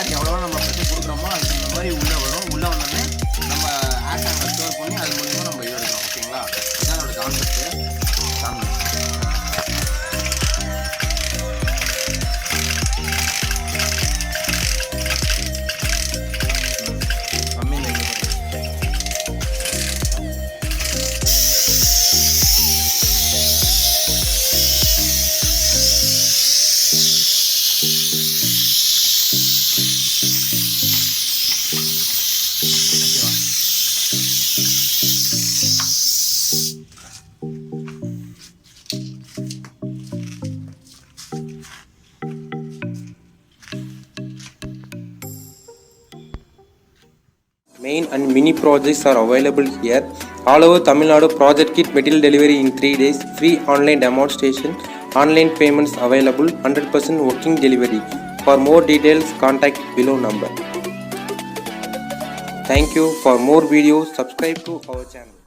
ஏர் எவ்வளோ நம்ம ப்ரெஷர் கொடுக்குறோமோ அதுக்கு இந்த மாதிரி உள்ளே வரும். உள்ளே வந்தோடனே நம்ம ஏர் டேங்கை ஸ்டோர் பண்ணி அது மூலிமா நம்ம இது எடுக்கிறோம். ஓகேங்களா, இதுதான் என்னோட concept. Main and mini projects are available here. All over Tamil Nadu, project kit material delivery in 3 days, free online demonstration, online payments available, 100% working delivery. For more details, contact below number. Thank you. For more videos, subscribe to our channel.